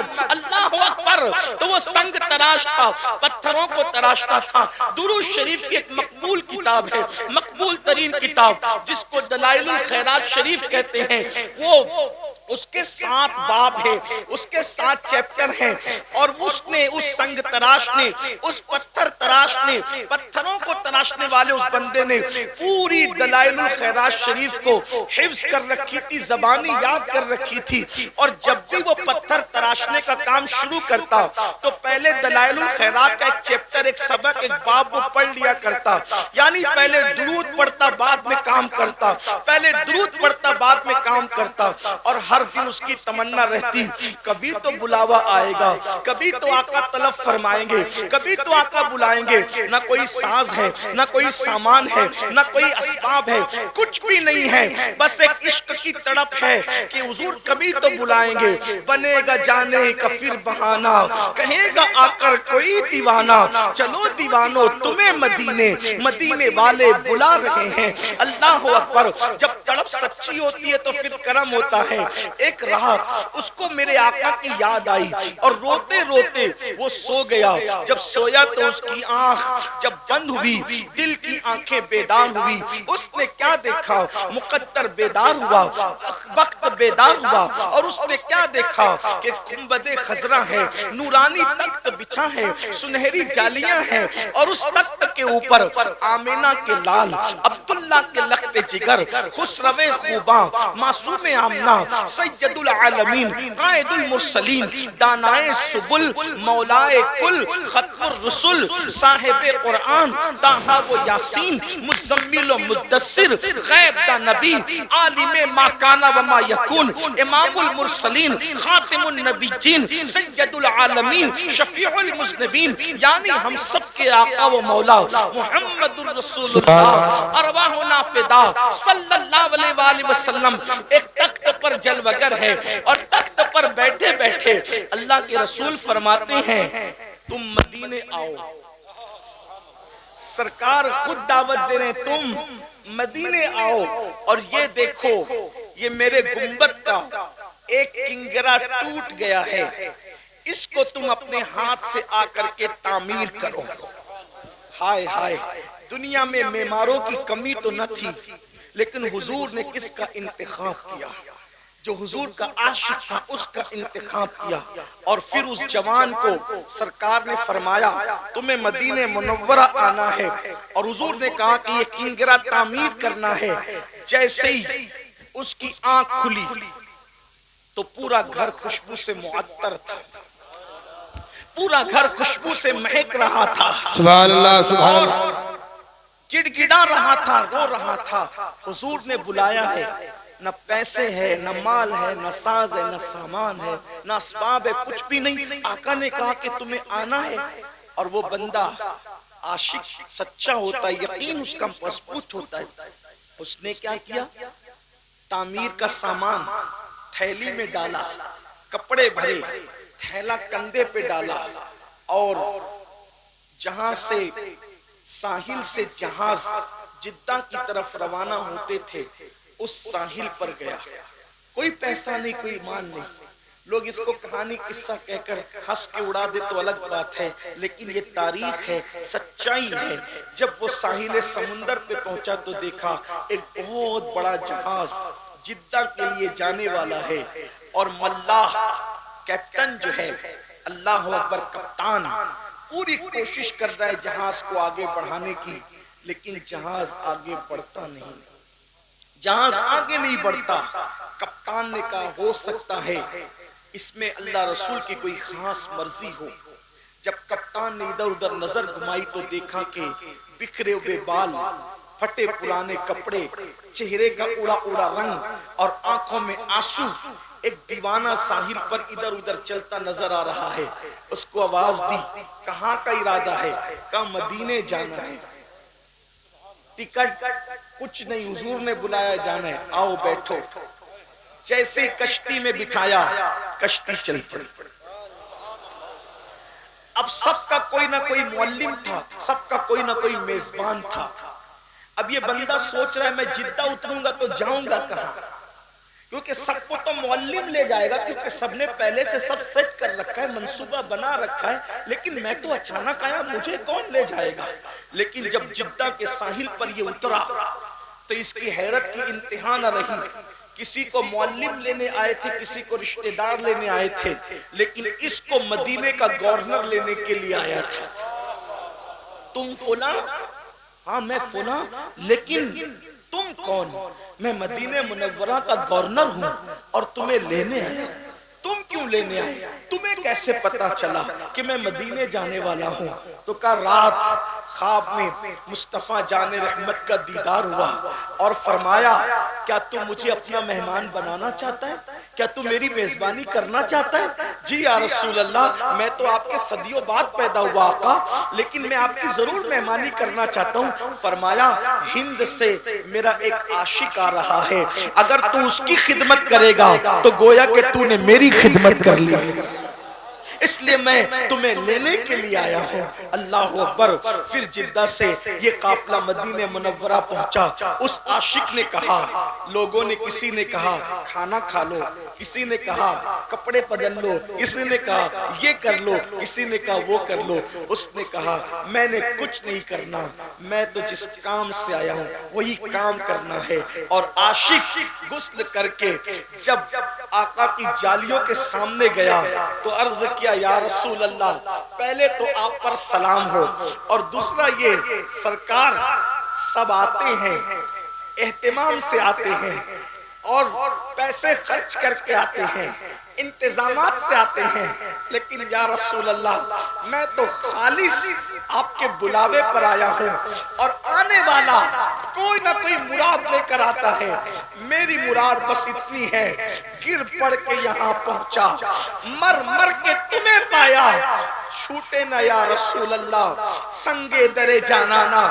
محمد، اللہ اکبر۔ تو وہ سنگ تراش تھا، پتھروں کو تراشتا تھا۔ درود شریف کی ایک مقبول کتاب ہے، مقبول ترین کتاب، جس کو دلائل الخیرات شریف کہتے ہیں، وہ اس کے 7 باب ہے، اس کے 7 چیپٹر ہیں، اور اس نے، اس سنگ تراش نے، اس پتھر تراش نے، پتھروں کو تراشنے والے اس بندے نے پوری دلائل الخیرات شریف کو حفظ کر رکھی تھی، زبانی یاد کر رکھی تھی، اور جب بھی وہ پتھر تراشنے کا کام شروع کرتا تو پہلے دلائل الخیرات کا ایک چیپٹر، ایک سبق، ایک باب وہ پڑھ لیا کرتا، یعنی پہلے درود پڑھتا بعد میں کام کرتا، پہلے درود پڑھتا بعد میں کام کرتا، اور ہر دن اس کی تمنا رہتی کبھی تو بلاوا آئے گا، کبھی تو آقا طلب فرمائیں گے، کبھی تو آقا بلائیں گے۔ نہ کوئی ساز ہے، نہ کوئی سامان ہے، نہ کوئی اسباب ہے، کچھ بھی نہیں ہے، بس ایک عشق کی تڑپ ہے کہ حضور کبھی تو بلائیں گے۔ بنے گا جانے کا پھر بہانہ، کہے گا آ کر کوئی دیوانہ، چلو دیوانو تمہیں مدینے، مدینے والے بلا رہے ہیں۔ اللہ اکبر۔ جب تڑپ سچی ہوتی ہے تو پھر کرم ہوتا ہے۔ ایک رات اس کو میرے آقا کی یاد آئی اور روتے روتے وہ سو گیا۔ جب سویا تو اس کی آنکھ جب بند ہوئی، دل کی آنکھیں بیدار ہوئی، اس نے کیا دیکھا؟ مقدر بیدار ہوا، وقت بیدار ہوا، اور اس نے کیا دیکھا کہ گنبد خضرا ہے، نورانی تخت بچھا ہے، سنہری جالیاں ہیں، اور اس تخت کے اوپر آمینہ کے لال، عبداللہ کے لخت جگر، خسرو خوباں، معصوم آمنہ، سید العالمین، قائد المرسلین، دانائے سبل، مولائے کل، ختم الرسل، صاحب قرآن، طٰہٰ و یاسین، مزمل و مدثر، غیب دا نبی، عالم ما کان و ما یکون، امام المرسلین، خاتم النبیین، سید العالمین، شفیع المذنبین، یعنی ہم سب کے آقا و مولا محمد الرسول اللہ، ارواحنا فدا صلی اللہ علیہ وآلہ وسلم ایک تخت پر جلوگر ہے، اور تخت پر بیٹھے بیٹھے اللہ کے رسول فرماتے ہیں تم مدینے آؤ۔ سرکار خود دعوت دے رہے ہیں تم مدینے آؤ، اور یہ دیکھو یہ میرے گنبد کا ایک کنگرا ٹوٹ گیا ہے، اس کو تم اپنے ہاتھ سے آ کر کے تعمیر کرو۔ ہائے ہائے، دنیا میں معماروں کی کمی تو نہ تھی، لیکن حضور نے کس کا انتخاب کیا؟ جو حضور کا عاشق تھا اس کا انتخاب کیا، اور پھر اس جوان کو سرکار نے فرمایا تمہیں مدینہ منورہ آنا ہے، اور حضور نے کہا کہ یہ کنگرا تعمیر کرنا ہے۔ جیسے ہی اس کی آنکھ کھلی تو پورا گھر خوشبو سے معطر تھا، پورا گھر خوشبو سے مہک رہا تھا، سبحان اللہ سبحان اللہ، گڑ گڑا رہا تھا، رو رہا تھا۔ حضور نے بلایا ہے، نہ پیسے ہے، نہ مال ہے، نہ ساز ہے، نہ سامان ہے، نہ اسباب ہے، کچھ بھی نہیں۔ آقا نے کہا کہ تمہیں آنا ہے، اور وہ بندہ عاشق سچا ہوتا ہے، یقین اس کا مضبوط ہوتا ہے۔ اس نے کیا کیا؟ تعمیر کا سامان تھیلی میں ڈالا، کپڑے بھرے، تھیلا کندھے پہ ڈالا، اور جہاں سے ساحل سے جہاز جدہ کی طرف روانہ ہوتے تھے اس ساحل پر گیا۔ کوئی پیسہ نہیں، کوئی مال نہیں، لوگ اس کو کہانی قصہ کہہ کر ہنس کے اڑا دے تو الگ بات ہے، لیکن یہ تاریخ ہے، سچائی ہے۔ جب وہ ساحل سمندر پہ پہنچا تو دیکھا ایک بہت بڑا جہاز جدہ کے لیے جانے والا ہے، اور ملاح کیپٹن جو ہے، اللہ اکبر، کپتان پوری کوشش کر رہا ہے جہاز کو آگے بڑھانے کی، لیکن جہاز آگے بڑھتا نہیں، جہاز آگے نہیں بڑھتا۔ کپتان نے کہا ہو سکتا ہے اس میں اللہ رسول کی کوئی خاص مرضی ہو۔ جب کپتان نے ادھر ادھر نظر گھمائی تو دیکھا کہ بکھرے ہوئے بال، پھٹے پرانے کپڑے، چہرے کا اڑا اڑا رنگ، اور آنکھوں میں آنسو، ایک دیوانہ ساحل پر ادھر ادھر چلتا نظر آ رہا ہے۔ اس کو آواز دی، کہاں کا ارادہ ہے؟ کہا مدینے جانا ہے۔ ٹکٹ کچھ نہیں، حضور نے بلایا جانا ہے، آؤ بیٹھو۔ جیسے کشتی میں بٹھایا، کشتی چل پڑی۔ اب سب کا کوئی نہ کوئی معلم تھا، سب کا کوئی نہ کوئی میزبان تھا۔ اب یہ بندہ سوچ رہا ہے میں جدہ اتروں گا تو جاؤں گا کہاں؟ کیونکہ سب کو تو معلم لے جائے گا، کیونکہ سب نے پہلے سے سب سیٹ کر رکھا ہے، منصوبہ بنا رکھا ہے، لیکن میں تو اچانک آیا، مجھے کون لے جائے گا؟ لیکن جب جدہ کے ساحل پر یہ اترا تو اس کی حیرت کی انتہا نہ رہی۔ کسی کو معلم لینے آئے تھے، کسی کو رشتہ دار لینے آئے تھے، لیکن اس کو مدینے کا گورنر لینے کے لیے آیا تھا۔ تم فلاں؟ ہاں میں فلاں، لیکن تم کون؟ میں مدینہ منورہ کا گورنر ہوں اور تمہیں لینے آیا۔ تم کیوں لینے آئے؟ تمہیں کیسے پتا چلا کہ میں مدینے جانے والا ہوں؟ تو کہا رات خواب میں مصطفیٰ جان رحمت کا دیدار ہوا اور فرمایا کیا تم مجھے اپنا مہمان بنانا چاہتا ہے؟ کیا تم میری میزبانی کرنا چاہتا ہے؟ جی یا رسول اللہ، میں تو آپ کے صدیوں بعد پیدا ہوا آقا، لیکن میں آپ کی ضرور مہمانی کرنا چاہتا ہوں۔ فرمایا ہند سے میرا ایک عاشق آ رہا ہے، اگر تو اس کی خدمت کرے گا تو گویا کہ تو نے میری خدمت کر لی، اس لیے میں تمہیں لینے کے لیے آیا ہوں۔ اللہ اکبر۔ پھر جدہ سے یہ قافلہ مدینہ منورہ پہنچا۔ اس عاشق نے کہا، لوگوں نے کسی نے کہا کھانا کھا لو، کسی نے کہا کپڑے بدل لو، کسی نے کہا یہ کر لو، کسی نے کہا وہ کر لو۔ اس نے کہا میں نے کچھ نہیں کرنا، میں تو جس کام سے آیا ہوں وہی کام کرنا ہے۔ اور عاشق غسل کر کے جب آقا کی جالیوں کے سامنے گیا تو عرض کیا یا رسول اللہ، پہلے تو آپ پر سلام ہو، اور دوسرا یہ سرکار سب آتے ہیں، اہتمام سے آتے ہیں اور پیسے خرچ کر کے آتے ہیں، انتظامات سے آتے ہیں، لیکن یا رسول اللہ میں تو خالص آپ کے بلاوے پر آیا ہوں، اور آنے والا کوئی نہ کوئی مراد لے کر آتا ہے، میری مراد بس اتنی ہے، گر پڑ کے یہاں پہنچا، مر مر کے تمہیں پایا، چھوٹے نہ یا رسول اللہ سنگے درے جانانا۔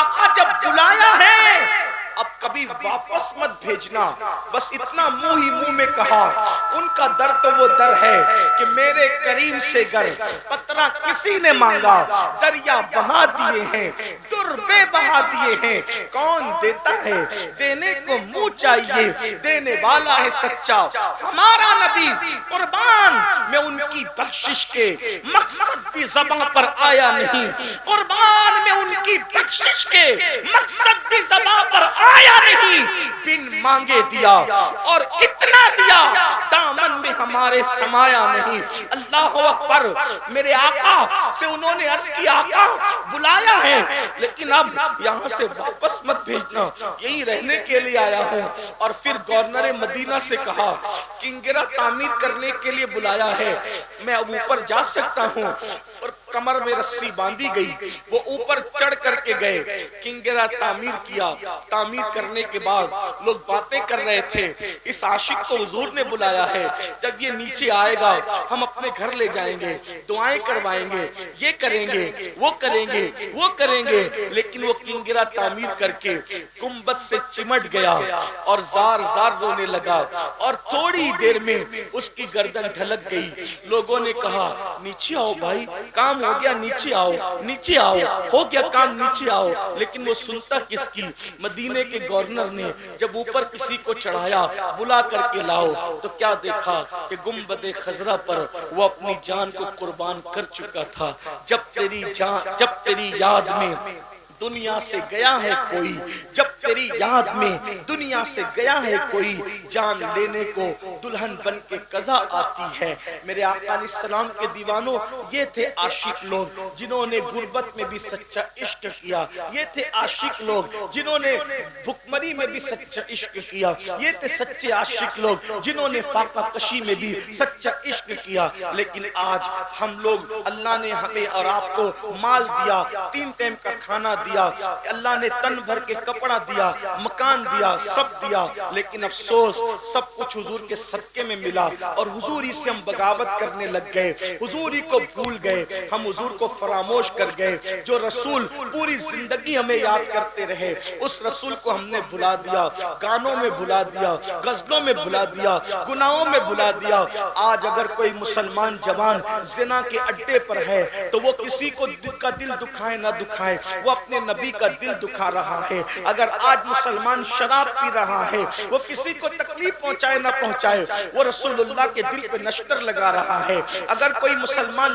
آقا جب بلایا ہے اب کبھی واپس مت بھیجنا، بس اتنا منہ ہی منہ میں کہا۔ ان کا در تو وہ در ہے کہ میرے کریم سے گر قطرہ کسی نے مانگا، دریا بہا دیے ہیں، در بے بہا دیے ہیں، کون دیتا ہے دینے کو منہ چاہیے، دینے والا ہے سچا ہمارا نبی، قربان میں ان کی بخشش کے مقصد بھی زباں پر آیا نہیں، قربان میں ان کی بخشش کے مقصد بھی زباں پر آیا نہیں، بن مانگے دیا اور اتنا دیا دامن میں ہمارے سمایا نہیں۔ اللہ اکبر۔ میرے آقا سے انہوں نے عرض کی آقا بلایا ہے لیکن اب یہاں سے واپس مت بھیجنا، یہی رہنے کے لیے آیا ہوں۔ اور پھر گورنر مدینہ سے کہا کنگرہ تعمیر کرنے کے لیے بلایا ہے، میں اب اوپر جا سکتا ہوں؟ اور کمر میں رسی باندھی گئی، وہ اوپر چڑھ کر کے گئے، کنگرہ تعمیر کیا۔ تعمیر کرنے کے بعد لوگ باتیں کر رہے تھے، اس عاشق کو حضور نے بلایا ہے، جب یہ نیچے آئے گا ہم اپنے گھر لے جائیں گے، دعائیں کروائیں گے، یہ کریں گے، وہ کریں گے، وہ کریں گے۔ لیکن وہ کنگرہ تعمیر کر کے گنبد سے چمٹ گیا اور زار زار رونے لگا، اور تھوڑی دیر میں اس کی گردن ڈھلک گئی۔ لوگوں نے کہا نیچے آؤ بھائی، کام ہو گیا، نیچے آؤ، نیچے آؤ، ہو گیا کام، نیچے آؤ۔ لیکن وہ سنتا کس کی؟ مدینے کے گورنر نے جب اوپر کسی کو چڑھایا بلا کر کے لاؤ تو کیا دیکھا کہ گنبد خضرا پر وہ اپنی جان کو قربان کر چکا تھا۔ جب تیری یاد میں دنیا سے گیا ہے کوئی، جب تیری یاد میں دنیا سے گیا ہے کوئی، جان لینے کو دلہن بن کے قضا آتی ہے۔ میرے آقا علیہ السلام کے دیوانوں، یہ تھے عاشق لوگ جنہوں نے غربت میں بھی سچا عشق کیا، یہ تھے عاشق لوگ جنہوں نے بھکمری میں بھی سچا عشق کیا، یہ تھے سچے عاشق لوگ جنہوں نے فاقہ کشی میں بھی سچا عشق کیا۔ لیکن آج ہم لوگ، اللہ نے ہمیں اور آپ کو مال دیا، 3 ٹائم کا کھانا دیا، اللہ نے تن بھر کے کپڑا دیا، مکان دیا، سب دیا، لیکن افسوس سب کچھ حضور کے صدقے میں ملا اور حضور ہی سے ہم بغاوت کرنے لگ گئے، حضور ہی کو بھول گئے، ہم حضور کو فراموش کر گئے۔ جو رسول پوری زندگی ہمیں یاد کرتے رہے اس رسول کو ہم نے بھلا دیا، گانوں میں بھلا دیا، غزلوں میں بھلا دیا، گناہوں میں بھلا دیا۔ آج اگر کوئی مسلمان جوان زنا کے اڈے پر ہے تو وہ کسی کو کا دل دکھائے نہ دکھائے، وہ اپنے نبی کا دل دکھا رہا ہے۔ اگر آج مسلمان شراب پی رہا ہے، وہ کسی کو تکلیف پہنچائے نہ پہنچائے، وہ رسول اللہ کے دل پہ نشتر لگا رہا ہے۔ اگر کوئی مسلمان